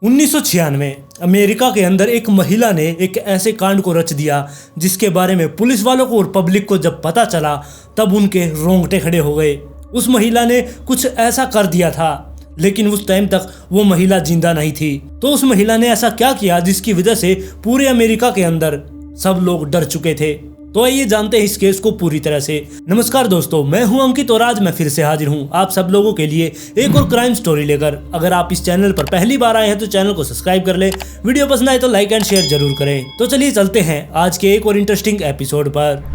1996 America के अंदर एक महिला ने एक ऐसे कांड को रच दिया जिसके बारे में पुलिस वालों को और पब्लिक को जब पता चला तब उनके रोंगटे खड़े हो गए। उस महिला ने कुछ ऐसा कर दिया था, लेकिन उस टाइम तक वो महिला जिंदा नहीं थी। तो उस महिला ने ऐसा क्या किया जिसकी वजह से पूरे अमेरिका के अंदर सब लोग डर चुके थे। तो आइए जानते हैं इस केस को पूरी तरह से। नमस्कार दोस्तों, मैं हूं अंकित और आज मैं फिर से हाजिर हूं आप सब लोगों के लिए एक और क्राइम स्टोरी लेकर। अगर आप इस चैनल पर पहली बार आए हैं तो चैनल को सब्सक्राइब कर ले, वीडियो पसंद आए तो लाइक एंड शेयर जरूर करें। तो चलिए चलते हैं आज के एक और इंटरेस्टिंग एपिसोड पर।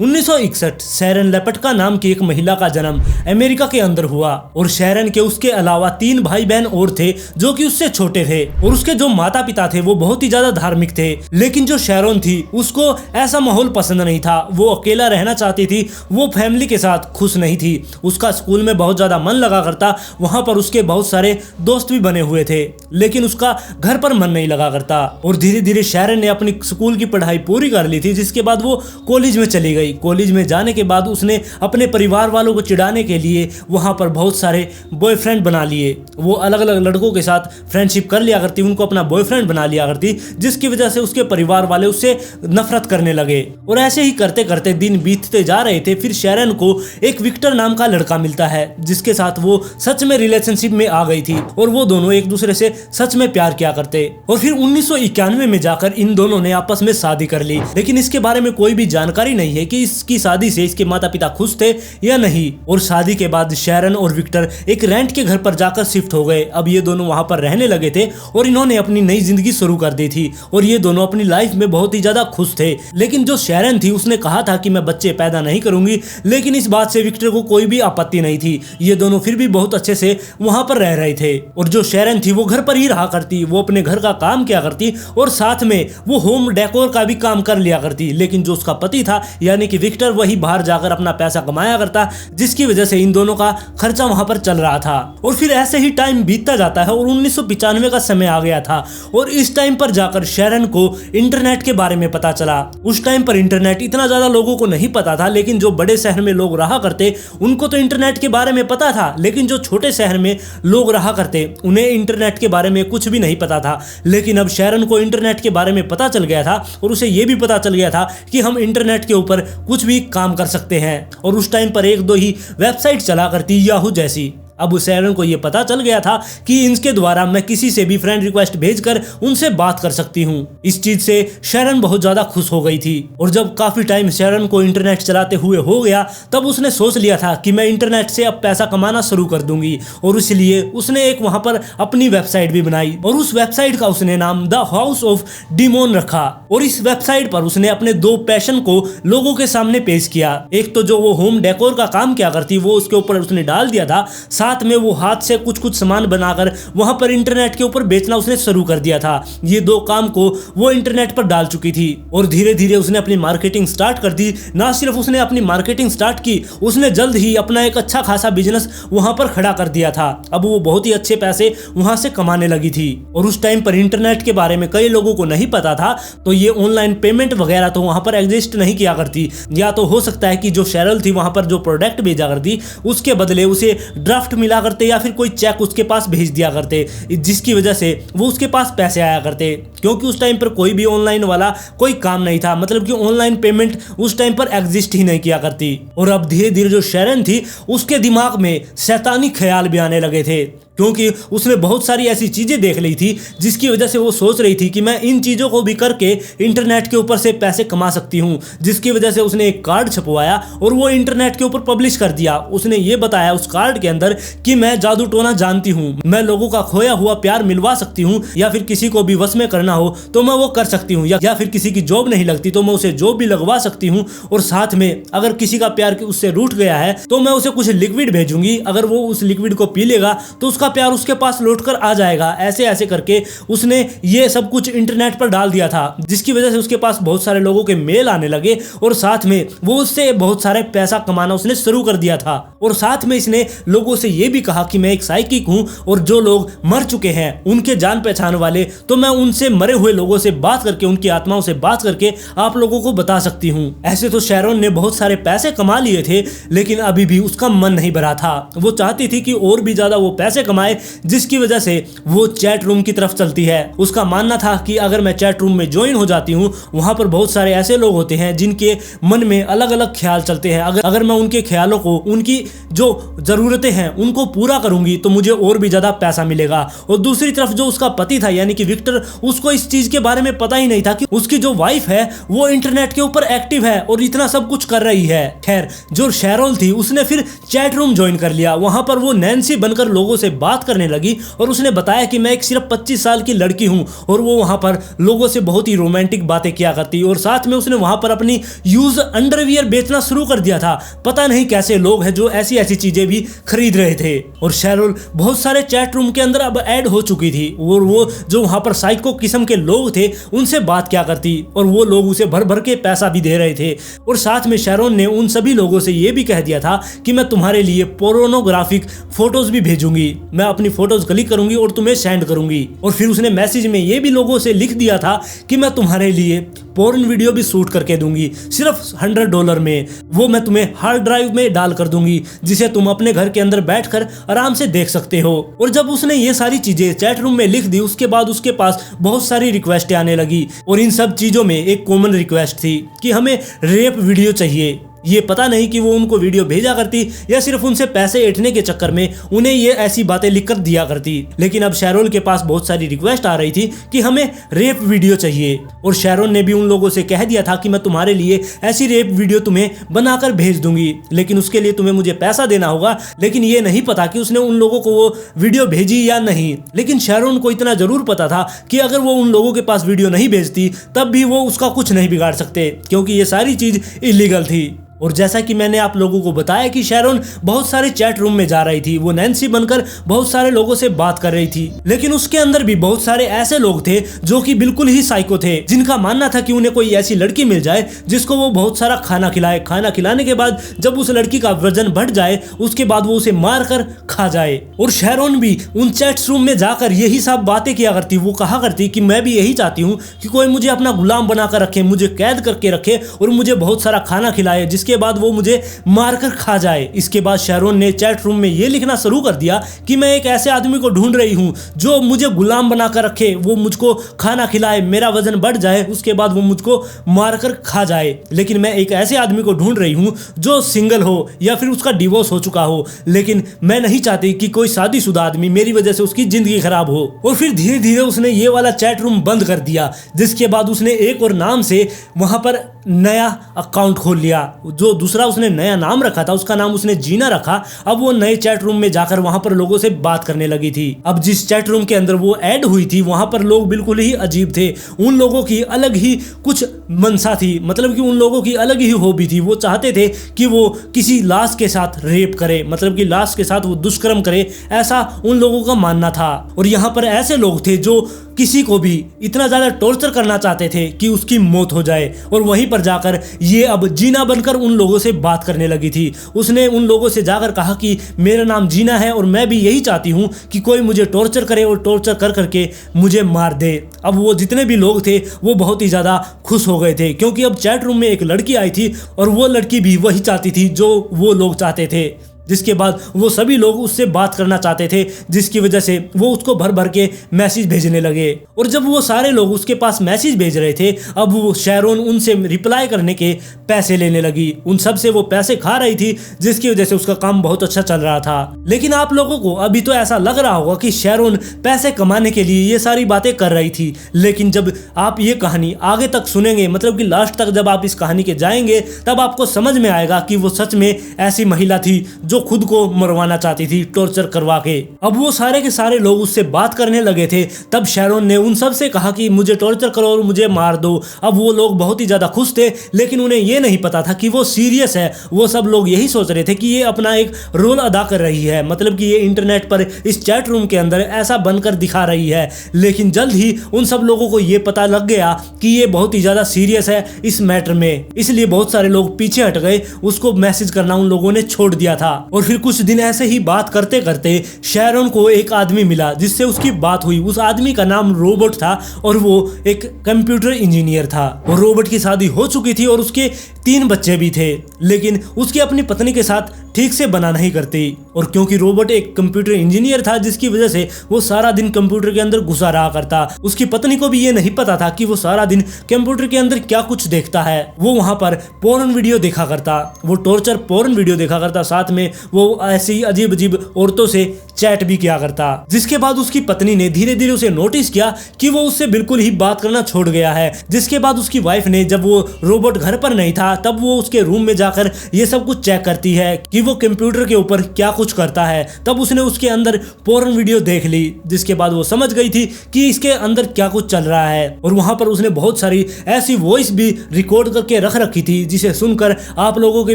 1961 शैरन लेपेटका नाम की एक महिला का जन्म अमेरिका के अंदर हुआ और शैरन के उसके अलावा 3 भाई बहन और थे जो कि उससे छोटे थे और उसके जो माता पिता थे वो बहुत ही ज्यादा धार्मिक थे। लेकिन जो शैरन थी उसको ऐसा माहौल पसंद नहीं था, वो अकेला रहना चाहती थी, वो फैमिली के साथ खुश नहीं थी। उसका स्कूल में बहुत ज्यादा मन लगा करता, वहां पर उसके बहुत सारे दोस्त भी बने हुए थे, लेकिन उसका घर पर मन नहीं लगा करता। और धीरे धीरे शैरन ने अपनी स्कूल की पढ़ाई पूरी कर ली थी, जिसके बाद वो कॉलेज में चली गई। कॉलेज में जाने के बाद उसने अपने परिवार वालों को चिढ़ाने के लिए वहां पर बहुत सारे बॉयफ्रेंड बना लिए। वो अलग अलग लड़कों के साथ फ्रेंडशिप कर लिया करती, उनको अपना बॉयफ्रेंड बना लिया करती, जिसकी वजह से उसके परिवार वाले उससे नफरत करने लगे। और ऐसे ही करते करते दिन बीतते जा रहे थे। फिर शैरन को एक विक्टर नाम का लड़का मिलता है जिसके साथ वो सच में रिलेशनशिप में आ गई थी और वो दोनों एक दूसरे से सच में प्यार किया करते। और फिर 1991 में जाकर इन दोनों ने आपस में शादी कर ली, लेकिन इसके बारे में कोई भी जानकारी नहीं है कि इसकी शादी से इसके माता पिता खुश थे या नहीं। और शादी के बाद शैरन और विक्टर एक रेंट के घर पर जाकर शिफ्ट हो गए। अब ये दोनों वहां पर रहने लगे थे और इन्होंने अपनी नई जिंदगी शुरू कर दी थी और ये दोनों अपनी लाइफ में बहुत ही ज्यादा खुश थे। लेकिन जो शैरन थी उसने कहा था कि मैं बच्चे पैदा नहीं करूंगी, लेकिन इस बात से विक्टर को कोई भी आपत्ति नहीं थी। ये दोनों फिर भी बहुत अच्छे से वहां पर रह रहे थे। और जो शैरन थी वो घर पर ही रहा करती, वो अपने घर का काम किया करती और साथ में वो होम डेकोर का भी काम कर लिया करती। लेकिन जो उसका पति था यानी कि विक्टर, वही बाहर जाकर अपना पैसा कमाया करता, जिसकी वजह से इन दोनों का खर्चा वहां पर चल रहा था। और फिर ऐसे ही टाइम बीतता जाता है और 1995 का समय आ गया था और इस टाइम पर जाकर शैरन को इंटरनेट के बारे में पता चला। उस टाइम पर इंटरनेट इतना ज्यादा लोगों को नहीं पता था, लेकिन जो बड़े शहर में लोग रहा करते उनको तो इंटरनेट के बारे में पता था, लेकिन जो छोटे शहर में लोग रहा करते उन्हें इंटरनेट के बारे में कुछ भी नहीं पता था। लेकिन अब शैरन को इंटरनेट के बारे में पता चल गया था और उसे यह भी पता चल गया था कि हम इंटरनेट के ऊपर कुछ भी काम कर सकते हैं। और उस टाइम पर 1-2 ही वेबसाइट चला करती, याहू जैसी। अब शैरन को यह पता चल गया था कि इनके द्वारा मैं किसी से भी फ्रेंड रिक्वेस्ट भेजकर उनसे बात कर सकती हूँ। इस चीज से शैरन बहुत ज्यादा खुश हो गई थी। और जब काफी टाइम शैरन को इंटरनेट चलाते हुए हो गया तब उसने सोच लिया था कि मैं इंटरनेट से अब पैसा कमाना शुरू कर दूंगी। और इसलिए उसने एक वहां पर अपनी वेबसाइट भी बनाई और उस वेबसाइट का उसने नाम द हाउस ऑफ डिमोन रखा। और इस वेबसाइट पर उसने अपने 2 पैशन को लोगों के सामने पेश किया। एक तो जो वो होम डेकोर का काम किया करती वो उसके ऊपर उसने डाल दिया था, साथ में वो हाथ से कुछ सामान बनाकर वहां पर इंटरनेट के ऊपर बेचना उसने शुरू कर दिया था। ये 2 काम को वो इंटरनेट पर डाल चुकी थी और धीरे धीरे उसने अपनी मार्केटिंग स्टार्ट कर दी। ना सिर्फ उसने अपनी मार्केटिंग स्टार्ट की, उसने जल्द ही अपना एक अच्छा खासा बिजनेस वहां पर खड़ा कर दिया था। अब वो बहुत ही अच्छे पैसे वहां से कमाने लगी थी। और उस टाइम पर इंटरनेट के बारे में कई लोगों को नहीं पता था, तो ये ऑनलाइन पेमेंट वगैरह तो वहां पर एग्जिस्ट नहीं किया करती। या तो हो सकता है कि जो शैरल थी वहां पर जो प्रोडक्ट भेजा करती उसके बदले उसे ड्राफ्ट मिला करते या फिर कोई चेक उसके पास भेज दिया करते, जिसकी वजह से वो उसके पास पैसे आया करते। क्योंकि उस टाइम पर कोई भी ऑनलाइन वाला कोई काम नहीं था, मतलब कि ऑनलाइन पेमेंट उस टाइम पर एग्जिस्ट ही नहीं किया करती। और अब धीरे धीरे जो शैरन थी उसके दिमाग में शैतानी ख्याल भी आने लगे थे, क्योंकि उसने बहुत सारी ऐसी चीजें देख ली थी जिसकी वजह से वो सोच रही थी कि मैं इन चीजों को भी करके इंटरनेट के ऊपर से पैसे कमा सकती हूँ। जिसकी वजह से उसने एक कार्ड छपवाया और वो इंटरनेट के ऊपर पब्लिश कर दिया। उसने ये बताया उस कार्ड के अंदर कि मैं जादू टोना जानती हूँ, मैं लोगों का खोया हुआ प्यार मिलवा सकती हूँ, या फिर किसी को भी वश में करना हो तो मैं वो कर सकती हूँ, या फिर किसी की जॉब नहीं लगती तो मैं उसे जॉब भी लगवा सकती हूँ। और साथ में अगर किसी का प्यार उससे रूठ गया है तो मैं उसे कुछ लिक्विड भेजूंगी, अगर वो उस लिक्विड को पी लेगा तो उसका प्यार उसके पास लौट कर आ जाएगा। ऐसे ऐसे करके उसने ये सब कुछ इंटरनेट पर डाल दिया था, जिसकी वजह से उसके पास बहुत सारे लोगों के मेल आने लगे और साथ में वो उससे बहुत सारे पैसा कमाना उसने शुरू कर दिया था। और साथ में इसने लोगों से ये भी कहा कि मैं एक साइकिक हूं और जो लोग मर चुके हैं उनके जान पहचान वाले, तो मैं उनसे मरे हुए लोगों से बात करके, उनकी आत्माओं से बात करके आप लोगों को बता सकती हूं। ऐसे तो शैरोन ने बहुत सारे पैसे कमा लिए थे, लेकिन अभी भी उसका मन नहीं भरा था। वो चाहती थी कि और भी ज्यादा वो पैसे कमाए, जिसकी वजह से वो चैट रूम की तरफ चलती है। उसका मानना था कि अगर मैं चैट रूम में ज्वाइन हो जाती हूँ, वहां पर बहुत सारे ऐसे लोग होते हैं जिनके मन में अलग अलग ख्याल चलते हैं। अगर मैं उनके ख्यालों को, उनकी जो जरूरतें हैं उनको पूरा करूंगी तो मुझे और भी ज्यादा पैसा मिलेगा। और दूसरी तरफ जो उसका पति था यानी कि विक्टर, उसको इस चीज के बारे में पता ही नहीं था कि उसकी जो वाइफ है वो इंटरनेट के ऊपर एक्टिव है और इतना सब कुछ कर रही है। खैर, जो शैरोन थी उसने फिर चैट रूम ज्वाइन कर लिया। वहां पर वो नैन्सी बनकर लोगों से बात करने लगी और उसने बताया कि मैं एक सिर्फ 25 साल की लड़की हूं और वो वहां पर लोगों से बहुत ही रोमांटिक बातें किया करती। और साथ में उसने वहां पर अपनी यूज अंडरवियर बेचना शुरू कर दिया था। पता नहीं कैसे लोग हैं जो ऐसी ऐसी चीजें भी खरीद रहे थे। और शैरोन बहुत सारे चैट रूम के अंदर अब ऐड हो चुकी थी और वो जो वहां पर साइको किस्म के लोग थे उनसे बात क्या करती और वो लोग उसे भर भर के पैसा भी दे रहे थे। और साथ में शैरोन ने उन सभी लोगों से ये भी कह दिया था कि मैं तुम्हारे लिए पोर्नोग्राफिक फोटोज भी भेजूंगी, मैं अपनी फोटोज क्लिक करूंगी और तुम्हें सेंड करूंगी। और फिर उसने मैसेज में ये भी लोगों से लिख दिया था कि मैं तुम्हारे लिए पोर्न वीडियो भी शूट करके दूंगी, सिर्फ $100 में। वो मैं तुम्हें हार्ड ड्राइव में डाल कर दूंगी, जिसे तुम अपने घर के अंदर बैठकर आराम से देख सकते हो। और जब उसने ये सारी चीजें चैट रूम में लिख दी, उसके बाद उसके पास बहुत सारी रिक्वेस्ट आने लगी। और इन सब चीजों में एक कॉमन रिक्वेस्ट थी कि हमें रेप वीडियो चाहिए। ये पता नहीं कि वो उनको वीडियो भेजा करती या सिर्फ उनसे पैसे ऐंठने के चक्कर में उन्हें ये ऐसी बातें लिखकर दिया करती। लेकिन अब शैरोन के पास बहुत सारी रिक्वेस्ट आ रही थी कि हमें रेप वीडियो चाहिए। और शैरोन ने भी उन लोगों से कह दिया था कि मैं तुम्हारे लिए ऐसी रेप वीडियो तुम्हें बनाकर भेज दूंगी, लेकिन उसके लिए तुम्हें मुझे पैसा देना होगा। लेकिन ये नहीं पता कि उसने उन लोगों को वो वीडियो भेजी या नहीं। लेकिन शैरोन को इतना जरूर पता था कि अगर वो उन लोगों के पास वीडियो नहीं भेजती तब भी वो उसका कुछ नहीं बिगाड़ सकते, क्योंकि ये सारी चीज इलीगल थी। और जैसा कि मैंने आप लोगों को बताया कि शैरोन बहुत सारे चैट रूम में जा रही थी, वो नैन्सी बनकर बहुत सारे लोगों से बात कर रही थी। लेकिन उसके अंदर भी बहुत सारे ऐसे लोग थे जो कि बिल्कुल ही साइको थे, जिनका मानना था कि उन्हें कोई ऐसी लड़की मिल जाए जिसको वो बहुत सारा खाना खिलाए। खाना खिलाने के बाद जब उस लड़की का वजन बढ़ जाए उसके बाद वो उसे मार कर खा जाए। और शैरोन भी उन चैट रूम में जाकर यही सब बातें किया करती। वो कहा करती कि मैं भी यही चाहती हूँ कि कोई मुझे अपना गुलाम बनाकर रखे, मुझे कैद करके रखे और मुझे बहुत सारा खाना खिलाए, जिसके बाद वो मुझे मारकर खा जाए। इसके बाद शैरोन ने चैट रूम में ये लिखना शुरू कर दिया कि मैं एक ऐसे आदमी को ढूंढ रही हूं जो मुझे गुलाम बनाकर रखे, वो मुझको खाना खिलाए, मेरा वजन बढ़ जाए, उसके बाद वो मुझको मारकर खा जाए। लेकिन मैं एक ऐसे आदमी को ढूंढ रही हूं जो सिंगल हो या फिर उसका डिवोर्स हो चुका हो, लेकिन मैं नहीं चाहती कि कोई शादीशुदा आदमी मेरी वजह से उसकी जिंदगी खराब हो। और फिर धीरे धीरे उसने ये वाला चैट रूम बंद कर दिया, जिसके बाद उसने एक और नाम से वहां पर नया अकाउंट खोल लिया। जो दूसरा उसने नया नाम रखा था उसका नाम उसने जीना रखा। अब वो नए चैट रूम में जाकर वहां पर लोगों से बात करने लगी थी। अब जिस चैट रूम के अंदर वो ऐड हुई थी वहां पर लोग बिल्कुल ही अजीब थे। उन लोगों की अलग ही कुछ मनसा थी, मतलब कि उन लोगों की अलग ही हॉबी थी। वो चाहते थे कि वो किसी लाश के साथ रेप करे, मतलब कि लाश के साथ वो दुष्कर्म करे, ऐसा उन लोगों का मानना था। और यहाँ पर ऐसे लोग थे जो किसी को भी इतना ज्यादा टॉर्चर करना चाहते थे कि उसकी मौत हो जाए। और वहीं पर जाकर ये अब जीना बनकर उन लोगों से बात करने लगी थी। उसने उन लोगों से जाकर कहा कि मेरा नाम जीना है और मैं भी यही चाहती हूँ कि कोई मुझे टॉर्चर करे और टॉर्चर कर करके मुझे मार दे। अब वो जितने भी लोग थे वो बहुत ही ज्यादा खुश हो गए थे, क्योंकि अब चैट रूम में एक लड़की आई थी और वो लड़की भी वही चाहती थी जो वो लोग चाहते थे। जिसके बाद वो सभी लोग उससे बात करना चाहते थे, जिसकी वजह से वो उसको भर भर के मैसेज भेजने लगे। और जब वो सारे लोग उसके पास मैसेज भेज रहे थे, अब वो शैरोन उनसे रिप्लाई करने के पैसे लेने लगी। उन सब से वो पैसे खा रही थी, जिसकी वजह से उसका काम बहुत अच्छा चल रहा था। लेकिन आप लोगों को अभी तो ऐसा लग रहा होगा कि शैरोन पैसे कमाने के लिए ये सारी बातें कर रही थी, लेकिन जब आप ये कहानी आगे तक सुनेंगे, मतलब कि लास्ट तक जब आप इस कहानी के जाएंगे, तब आपको समझ में आएगा कि वो सच में ऐसी महिला थी जो खुद को मरवाना चाहती थी टॉर्चर करवा के। अब वो सारे के सारे लोग उससे बात करने लगे थे। तब शैरोन ने उन सब से कहा कि मुझे टॉर्चर करो और मुझे मार दो। अब वो लोग बहुत ही ज्यादा खुश थे, लेकिन उन्हें ये नहीं पता था कि वो सीरियस है। वो सब लोग यही सोच रहे थे कि ये अपना एक रोल अदा कर रही है, मतलब कि ये इंटरनेट पर इस चैट रूम के अंदर ऐसा बनकर दिखा रही है। लेकिन जल्द ही उन सब लोगों को ये पता लग गया कि ये बहुत ही ज्यादा सीरियस है इस मैटर में, इसलिए बहुत सारे लोग पीछे हट गए। उसको मैसेज करना उन लोगों ने छोड़ दिया था। और फिर कुछ दिन ऐसे ही बात करते करते शैरोन को एक आदमी मिला जिससे उसकी बात हुई। उस आदमी का नाम रोबोट था और वो एक कंप्यूटर इंजीनियर था। और रोबोट की शादी हो चुकी थी और उसके 3 बच्चे भी थे, लेकिन उसकी अपनी पत्नी के साथ ठीक से बना नहीं करती। और क्योंकि रोबोट एक कंप्यूटर इंजीनियर था, जिसकी वजह से वो सारा दिन कंप्यूटर के अंदर घुसा रहा करता। उसकी पत्नी को भी ये नहीं पता था कि वो सारा दिन कंप्यूटर के अंदर क्या कुछ देखता है। वो वहां पर पोर्न वीडियो देखा करता, वो टॉर्चर पोर्न वीडियो देखा करता, साथ में वो ऐसी अजीब अजीब औरतों से चैट भी किया करता। जिसके बाद उसकी पत्नी ने धीरे धीरे उसे नोटिस किया कि वो उससे बिल्कुल ही बात करना छोड़ गया है। जिसके बाद उसकी वाइफ ने, जब वो रोबोट घर पर नहीं था, तब वो उसके रूम में जाकर ये सब कुछ चेक करती है कि वो कंप्यूटर के ऊपर क्या कुछ करता है। तब उसने उसके अंदर पोर्न वीडियो देख ली, जिसके बाद वो समझ गई थी कि इसके अंदर क्या कुछ चल रहा है। और वहां पर उसने बहुत सारी ऐसी वॉइस भी रिकॉर्ड करके रख रखी थी जिसे सुनकर आप लोगों के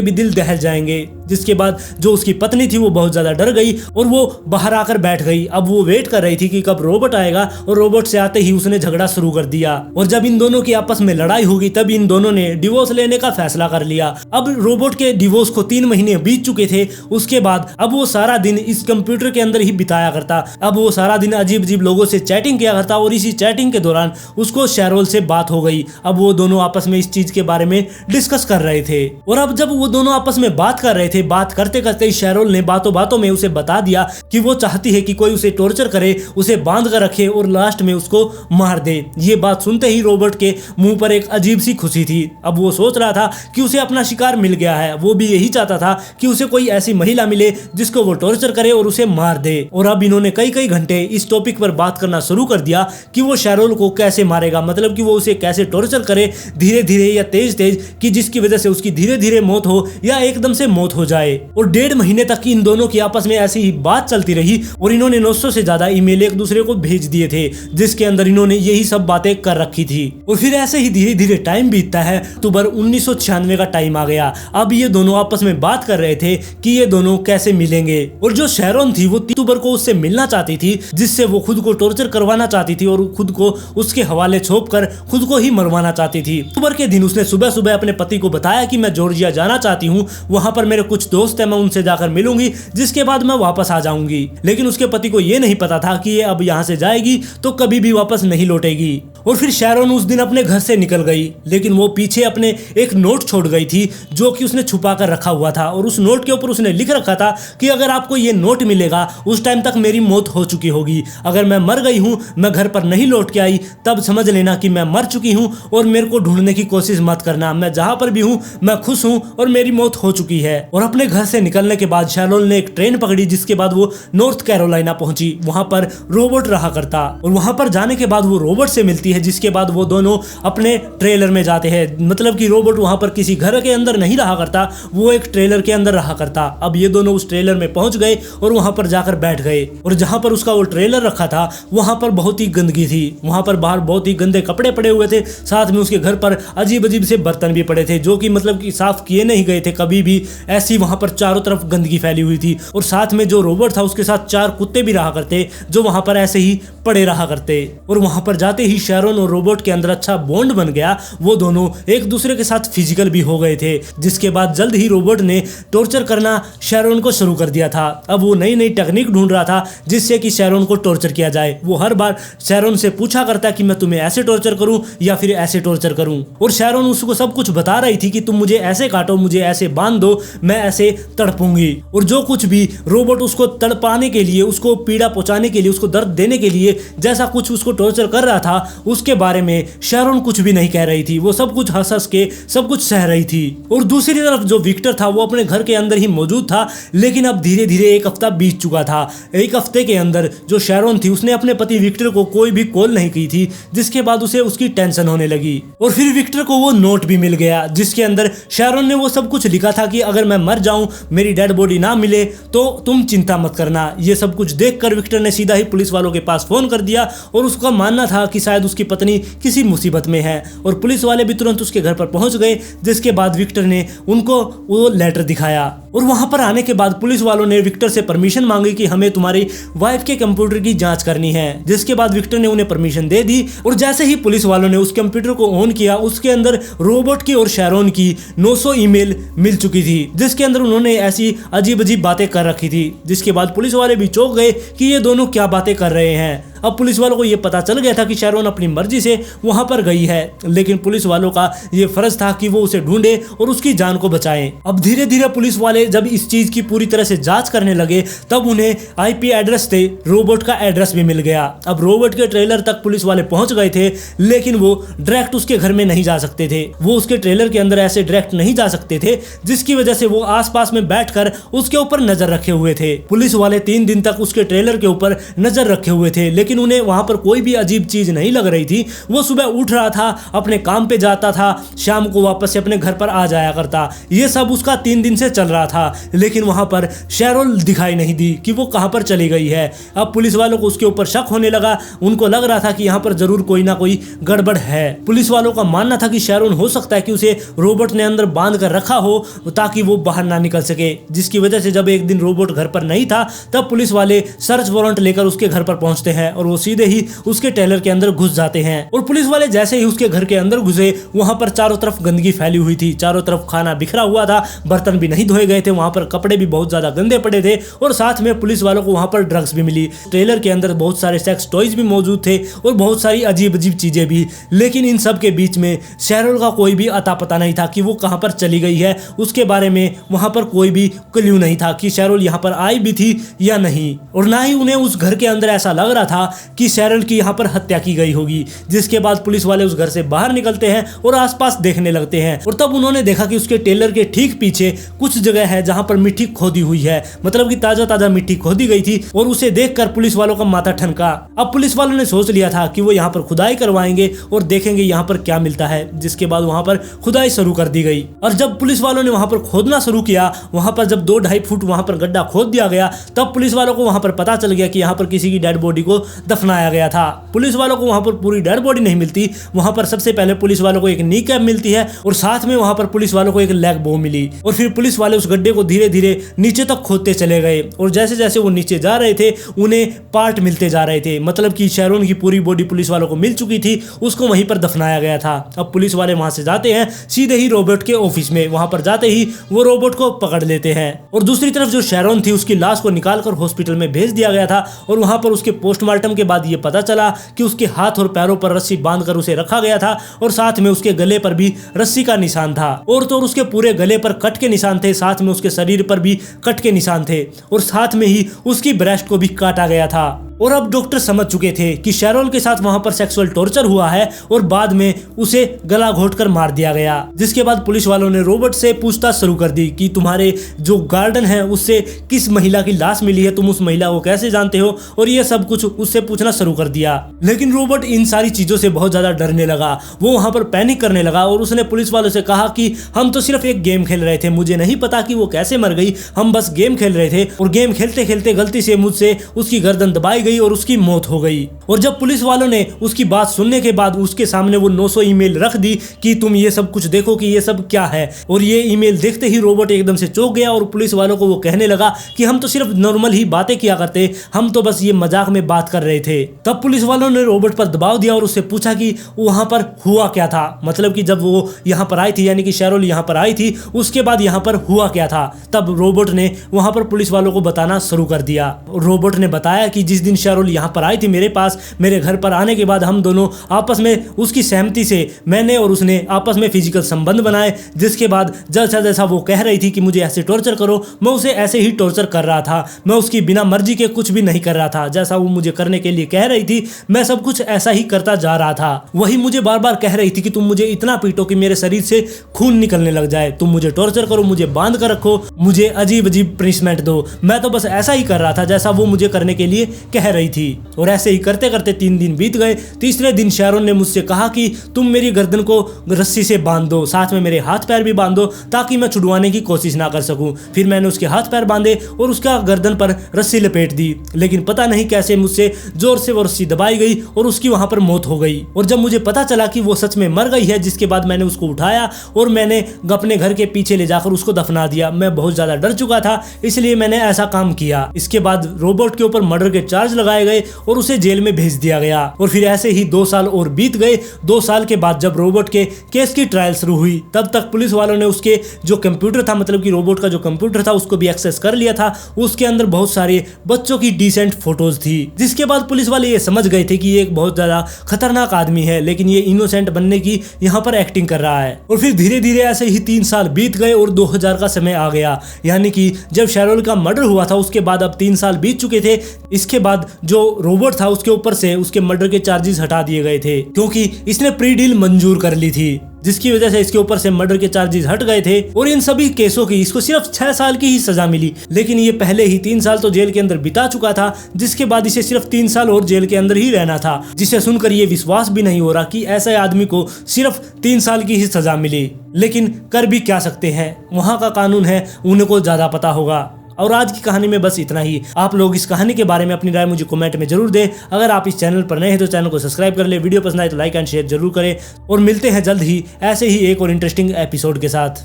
भी दिल दहल जाएंगे। जिसके बाद जो उसकी पत्नी थी वो बहुत ज्यादा डर गई और वो बाहर आकर बैठ गई। अब वो वेट कर रही थी कि कब रोबोट आएगा, और रोबोट से आते ही उसने झगड़ा शुरू कर दिया। और जब इन दोनों की आपस में लड़ाई होगी, तब इन दोनों ने डिवोर्स लेने का फैसला कर लिया। अब रोबोट के डिवोर्स को 3 महीने बीत चुके थे। उसके बाद अब वो सारा दिन इस कंप्यूटर के अंदर ही बिताया करता। अब वो सारा दिन अजीब अजीब लोगों से चैटिंग किया करता, और इसी चैटिंग के दौरान उसको शैरोन से बात हो गई। अब वो दोनों आपस में इस चीज के बारे में डिस्कस कर रहे थे। और अब जब वो दोनों आपस में बात कर रहे थे, बात करते करते शैरोन ने बातों बातों में उसे बता दिया कि वो चाहती है कि कोई उसे टॉर्चर करे, उसे बांध कर रखे और लास्ट में उसको मार दे। ये बात सुनते ही रोबोट के मुंह पर एक अजीब सी खुशी थी। अब वो सोच रहा था कि उसे अपना शिकार मिल गया है। वो भी यही चाहता था कि उसे कोई ऐसी महिला मिले जिसको वो टॉर्चर करे और उसे मार दे। और अब इन्होंने कई कई घंटे इस टॉपिक पर बात करना शुरू कर दिया कि वो शैरोन को कैसे मारेगा, मतलब कि वो उसे कैसे टॉर्चर करे, धीरे धीरे या तेज तेज, कि जिसकी वजह से उसकी धीरे धीरे मौत हो या एकदम से मौत हो जाए। और 1.5 महीने तक इन दोनों की आपस में ऐसी ही बात चलती रही। और इन्होंने 900 से ज्यादा ईमेल एक दूसरे को भेज दिए थे, जिसके अंदर इन्होंने यही सब बातें कर रखी थी। और फिर ऐसे ही धीरे धीरे टाइम बीतता है। अक्टूबर 1996 का टाइम आ गया। अब ये दोनों आपस में बात कर रहे थे कि ये दोनों कैसे मिलेंगे। और जो शैरोन थी वो अक्टूबर को उससे मिलना चाहती थी, जिससे वो खुद को टॉर्चर करवाना चाहती थी और खुद को उसके हवाले छोप कर खुद को ही मरवाना चाहती थी। अक्टूबर के दिन उसने सुबह सुबह अपने पति को बताया कि मैं जॉर्जिया जाना चाहती हूँ, वहां पर मेरे कुछ दोस्त हैं, मैं उनसे जाकर मिलूंगी, जिसके बाद मैं वापस आ जाऊंगी। लेकिन उसके पति को ये नहीं पता था कि ये अब यहाँ से जाएगी तो कभी भी वापस नहीं लौटेगी। और फिर शैरोन उस दिन अपने घर से निकल गई, लेकिन वो पीछे अपने एक नोट छोड़ गई थी जो कि उसने छुपा कर रखा हुआ था। और उस नोट के ऊपर उसने लिख रखा था कि अगर आपको ये नोट मिलेगा उस टाइम तक मेरी मौत हो चुकी होगी। अगर मैं मर गई हूँ, मैं घर पर नहीं लौट के आई, तब समझ लेना कि मैं मर चुकी हूँ और मेरे को ढूंढने की कोशिश मत करना। मैं जहाँ पर भी हूँ मैं खुश हूँ और मेरी मौत हो चुकी है। और अपने घर से निकलने के बाद शैरोन ने एक ट्रेन पकड़ी, जिसके बाद वो नॉर्थ कैरोलिना पहुंची। वहां पर रोबोट रहा करता और वहां पर जाने के बाद वो रोबोट से मिलती है, जिसके बाद वो दोनों अपने ट्रेलर में जाते हैं। मतलब कि रोबोट वहां पर किसी घर के अंदर नहीं रहा करता, वो एक ट्रेलर के अंदर रहा करता। अब ये दोनों उस ट्रेलर में पहुंच गए और वहां पर जाकर बैठ गए। और जहां पर उसका वो ट्रेलर रखा था वहां पर बहुत ही गंदगी थी। वहां पर बाहर बहुत ही गंदे कपड़े पड़े हुए थे, साथ में उसके घर पर अजीब अजीब से बर्तन भी पड़े थे, जो कि मतलब कि साफ किए नहीं गए थे कभी भी। ऐसी वहां पर चारों तरफ गंदगी फैली हुई थी। और साथ में जो रोबोट था उसके साथ 4 कुत्ते भी रहा करते, जो वहां पर ऐसे ही पड़े रहा करते। और वहां पर जाते ही शैरोन और रोबोट के अंदर अच्छा बॉन्ड बन गया। वो दोनों एक दूसरे के साथ फिजिकल भी हो गए थे। जिसके बाद जल्द ही रोबोट ने टॉर्चर करना शैरोन को शुरू कर दिया था। अब वो नई नई टेक्निक ढूंढ रहा था जिससे कि शैरोन को टॉर्चर किया जाए। वो हर बार शैरोन से पूछा करता कि मैं तुम्हें ऐसे टॉर्चर करूं या फिर ऐसे टॉर्चर करूं। और शैरोन उसको सब कुछ बता रही थी कि तुम मुझे ऐसे काटो, मुझे ऐसे बांध दो, मैं ऐसे तड़पूंगी। और जो कुछ भी रोबोट उसको तड़पाने के लिए, उसको पीड़ा पहुंचाने के लिए, उसको दर्द देने के लिए जैसा कुछ उसको टॉर्चर कर रहा था, उसके बारे में शैरोन कुछ भी नहीं कह रही थी। वो सब कुछ हंस हंस के सब कुछ सह रही थी। और दूसरी तरफ जो विक्टर था वो अपने घर के अंदर ही मौजूद था, लेकिन अब धीरे धीरे एक हफ्ता बीत चुका था। एक हफ्ते के अंदर जो शैरोन थी उसने अपने पति विक्टर को कोई भी कॉल नहीं की थी, जिसके बाद उसे उसकी टेंशन होने लगी। और फिर विक्टर को वो नोट भी मिल गया जिसके अंदर शैरोन ने वो सब कुछ लिखा था कि अगर मैं मर जाऊं, मेरी डेड बॉडी ना मिले तो तुम चिंता मत करना। ये सब कुछ देखकर विक्टर ने सीधा ही पुलिस वालों के पास फोन कर दिया और उसका मानना था कि शायद उसकी पत्नी किसी मुसीबत में है। और पुलिस वाले भी तुरंत उसके घर पर पहुंच गए, जिसके बाद विक्टर ने उनको वो लेटर दिखाया। और वहां पर आने के बाद पुलिस वालों ने विक्टर से परमिशन मांगी कि हमें तुम्हारी वाइफ के कंप्यूटर की जांच करनी है, जिसके बाद विक्टर ने उन्हें परमिशन दे दी। और जैसे ही पुलिस वालों ने उस कंप्यूटर को ऑन किया, उसके अंदर रोबोट की और शैरोन की 900 ईमेल मिल चुकी थी, जिसके अंदर उन्होंने ऐसी अजीब अजीब बातें कर रखी थी। जिसके बाद पुलिस वाले भी चौंक गए कि ये दोनों क्या बातें कर रहे हैं। अब पुलिस वालों को ये पता चल गया था कि शैरोन अपनी मर्जी से वहां पर गई है, लेकिन पुलिस वालों का ये फर्ज था कि वो उसे ढूंढे और उसकी जान को बचाएं। अब धीरे धीरे पुलिस वाले जब इस चीज की पूरी तरह से जांच करने लगे, तब उन्हें आईपी एड्रेस से रोबोट का एड्रेस भी मिल गया। अब रोबोट के ट्रेलर तक पुलिस वाले पहुंच गए थे, लेकिन वो डायरेक्ट उसके घर में नहीं जा सकते थे। वो उसके ट्रेलर के अंदर ऐसे डायरेक्ट नहीं जा सकते थे, जिसकी वजह से वो आसपास में बैठकर उसके ऊपर नजर रखे हुए थे। पुलिस वाले 3 दिन तक उसके ट्रेलर के ऊपर नजर रखे हुए थे, लेकिन उन्हें वहां पर कोई भी अजीब चीज नहीं लग रही थी। वो सुबह उठ रहा था, अपने काम पे जाता था, शाम को वापस से अपने घर पर आ जाया करता। ये सब उसका 3 दिन से चल रहा था, लेकिन वहां पर शैरोन दिखाई नहीं दी कि वो कहां पर चली गई है। अब पुलिस वालों को उसके ऊपर शक होने लगा। उनको लग रहा था कि यहाँ पर जरूर कोई ना कोई गड़बड़ है। पुलिस वालों का मानना था कि शैरोन हो सकता है कि उसे रोबोट ने अंदर बांध कर रखा हो ताकि वो बाहर ना निकल सके, जिसकी वजह से जब एक दिन रोबोट घर पर नहीं था, तब पुलिस वाले सर्च वारंट लेकर उसके घर पर पहुंचते हैं और वो सीधे ही उसके ट्रेलर के अंदर घुस जाते हैं। और पुलिस वाले जैसे ही उसके घर के अंदर घुसे, वहां पर चारों तरफ गंदगी फैली हुई थी, चारों तरफ खाना बिखरा हुआ था, बर्तन भी नहीं धोए गए थे, वहां पर कपड़े भी बहुत ज्यादा गंदे पड़े थे। और साथ में पुलिस वालों को वहां पर ड्रग्स भी मिली। ट्रेलर के अंदर बहुत सारे सेक्स टॉयज भी मौजूद थे और बहुत सारी अजीब अजीब चीजें भी। लेकिन इन सब के बीच में शैरोन का कोई भी अता पता नहीं था कि वो कहां पर चली गई है। उसके बारे में वहां पर कोई भी क्लू नहीं था कि शैरोन यहाँ पर आई भी थी या नहीं। और ना ही उन्हें उस घर के अंदर ऐसा लग रहा था कि शैरोन की यहाँ पर हत्या की गई होगी। जिसके बाद पुलिस वाले उस घर से बाहर निकलते हैं और आसपास देखने लगते हैं। और तब उन्होंने देखा कि उसके टेलर के ठीक पीछे कुछ जगह है जहां पर मिट्टी खोदी हुई है, मतलब कि ताजा ताजा मिट्टी खोदी गई थी। और उसे देखकर पुलिस वालों का माथा ठनका। अब पुलिस वालों ने सोच लिया था कि वो यहाँ पर खुदाई करवाएंगे और देखेंगे यहाँ पर क्या मिलता है। जिसके बाद वहां पर खुदाई शुरू कर दी गई। और जब पुलिस वालों ने वहां पर खोदना शुरू किया, वहां पर जब 2-2.5 फुट वहां पर गड्ढा खोद दिया गया, तब पुलिस वालों को वहां पर पता चल गया कि यहाँ पर किसी की डेड बॉडी को दफनाया गया था। पुलिस वालों को वहां पर पूरी डेड बॉडी नहीं मिलती। वहां पर सबसे पहले पुलिस वालों को एक नी कैप मिलती है और साथ में वहां पर पुलिस वालों को एक लेग बो मिली। और फिर पुलिस वाले उस गड्ढे को धीरे धीरे नीचे तक खोदते चले गए। और जैसे जैसे वो नीचे जा रहे थे, उन्हें पार्ट मिलते जा रहे थे, मतलब कि शैरोन की पूरी बॉडी पुलिस वालों को मिल चुकी थी, उसको वहीं पर दफनाया गया था। अब पुलिस वाले वहां से जाते हैं सीधे ही रोबोट के ऑफिस में। वहां पर जाते ही वो रोबोट को पकड़ लेते हैं। और दूसरी तरफ जो शैरोन थी, उसकी लाश को निकालकर हॉस्पिटल में भेज दिया गया था। और वहां पर उसके पोस्टमार्टम के बाद ये पता चला कि उसके हाथ और पैरों पर रस्सी बांधकर उसे रखा गया था और साथ में उसके गले पर भी रस्सी का निशान था। और तो उसके पूरे गले पर कट के निशान थे, साथ में उसके शरीर पर भी कट के निशान थे और साथ में ही उसकी ब्रेस्ट को भी काटा गया था। और अब डॉक्टर समझ चुके थे कि शैरोन के साथ वहां पर सेक्सुअल टॉर्चर हुआ है और बाद में उसे गला घोंटकर मार दिया गया। जिसके बाद पुलिस वालों ने रोबोट से पूछताछ शुरू कर दी कि तुम्हारे जो गार्डन है उससे किस महिला की लाश मिली है, तुम उस महिला को कैसे जानते हो, और ये सब कुछ उससे पूछना शुरू कर दिया। लेकिन रोबोट इन सारी चीजों से बहुत ज्यादा डरने लगा। वो वहां पर पैनिक करने लगा और उसने पुलिस वालों से कहा कि हम तो सिर्फ एक गेम खेल रहे थे, मुझे नहीं पता कि वो कैसे मर गई, हम बस गेम खेल रहे थे और गेम खेलते खेलते गलती से मुझसे उसकी गर्दन दबाई गई और उसकी मौत हो गई। और जब पुलिस वालों ने उसकी बात सुनने के बाद उसके सामने वो 900 ईमेल रख दी कि तुम ये सब कुछ देखो कि ये सब क्या है, और ये ईमेल देखते ही रोबोट एकदम से चौंक गया और पुलिस वालों को वो कहने लगा कि हम तो सिर्फ नॉर्मल ही बातें किया करते, हम तो बस ये मजाक में बात कर रहे थे। तब पुलिस वालों ने रोबोट पर दबाव दिया और उससे पूछा कि वहां पर हुआ क्या था, मतलब कि जब वो यहाँ पर आई थी, यानी कि शैरोन यहाँ पर आई थी, उसके बाद यहाँ पर हुआ क्या था। तब रोबोट ने वहां पर पुलिस वालों को बताना शुरू कर दिया। रोबोट ने बताया कि जिस दिन दिन शैरोल यहाँ पर आई थी मेरे पास। मेरे घर पर आने के बाद हम दोनों आपस में उसकी सहमति से मैंने और उसने आपस में फिजिकल संबंध बनाए, जिसके बाद जैसा जैसा वो कह रही थी कि मुझे ऐसे टॉर्चर करो, मैं उसे ऐसे ही टॉर्चर कर रहा था। मैं उसकी बिना मर्जी के कुछ भी नहीं कर रहा था, जैसा वो मुझे करने के लिए कह रही थी मैं सब कुछ ऐसा ही करता जा रहा था। वही मुझे बार बार कह रही थी कि तुम मुझे इतना पीटो कि मेरे शरीर से खून निकलने लग जाए, तुम मुझे टॉर्चर करो, मुझे बांध कर रखो, मुझे अजीब अजीब पनिशमेंट दो। मैं तो बस ऐसा ही कर रहा था जैसा वो मुझे करने के लिए कह रही थी। और ऐसे ही करते करते 3 दिन बीत गए। तीसरे दिन शैरोन ने मुझसे कहा कि तुम मेरी गर्दन को रस्सी से बांध दो, साथ में मेरे हाथ पैर भी बांध दो ताकि मैं छुड़वाने की कोशिश ना कर सकूं। फिर मैंने उसके हाथ पैर बांधे और उसका गर्दन पर रस्सी लपेट दी, लेकिन पता नहीं कैसे मुझसे जोर से वो रस्सी दबाई गई और उसकी वहां पर मौत हो गई। और जब मुझे पता चला कि वो सच में मर गई है, जिसके बाद मैंने उसको उठाया और मैंने अपने घर के पीछे ले जाकर उसको दफना दिया। मैं बहुत ज्यादा डर चुका था, इसलिए मैंने ऐसा काम किया। इसके बाद रोबोट के ऊपर मर्डर के चार्ज लगाए गए और उसे जेल में भेज दिया गया। और फिर ऐसे ही 2 साल और बीत गए। 2 साल के बाद जब रोबोट के केस की ट्रायल शुरू हुई, तब तक पुलिस वालों ने उसके जो कंप्यूटर था, मतलब कि रोबोट का जो कंप्यूटर था, उसको भी एक्सेस कर लिया था। उसके अंदर बहुत सारे बच्चों की डिसेंट फोटोज थी, जिसके बाद पुलिस वाले ये समझ गए थे कि ये एक बहुत ज्यादा खतरनाक आदमी है, लेकिन ये इनोसेंट बनने की यहाँ पर एक्टिंग कर रहा है। और फिर धीरे धीरे ऐसे ही 3 साल बीत गए और 2000 का समय आ गया, यानी कि जब शैरोल का मर्डर हुआ था उसके बाद अब 3 साल बीत चुके थे। इसके बाद जो रोबोट था उसके ऊपर से उसके मर्डर के चार्जेस हटा दिए गए थे, क्योंकि इसने प्री डील मंजूर कर ली थी, जिसकी वजह से इसके ऊपर से मर्डर के चार्जेस हट गए थे। और इन सभी केसों की इसको सिर्फ 6 साल की ही सजा मिली, लेकिन ये पहले ही 3 साल तो जेल के अंदर बिता चुका था, जिसके बाद इसे सिर्फ 3 साल और जेल के अंदर ही रहना था। जिसे सुनकर ये विश्वास भी नहीं हो रहा कि ऐसे आदमी को सिर्फ 3 साल की ही सजा मिली, लेकिन कर भी क्या सकते हैं, वहां का कानून है, उनको ज्यादा पता होगा। और आज की कहानी में बस इतना ही। आप लोग इस कहानी के बारे में अपनी राय मुझे कमेंट में जरूर दें। अगर आप इस चैनल पर नए हैं तो चैनल को सब्सक्राइब कर ले, वीडियो पसंद आए तो लाइक एंड शेयर जरूर करें। और मिलते हैं जल्द ही ऐसे ही एक और इंटरेस्टिंग एपिसोड के साथ।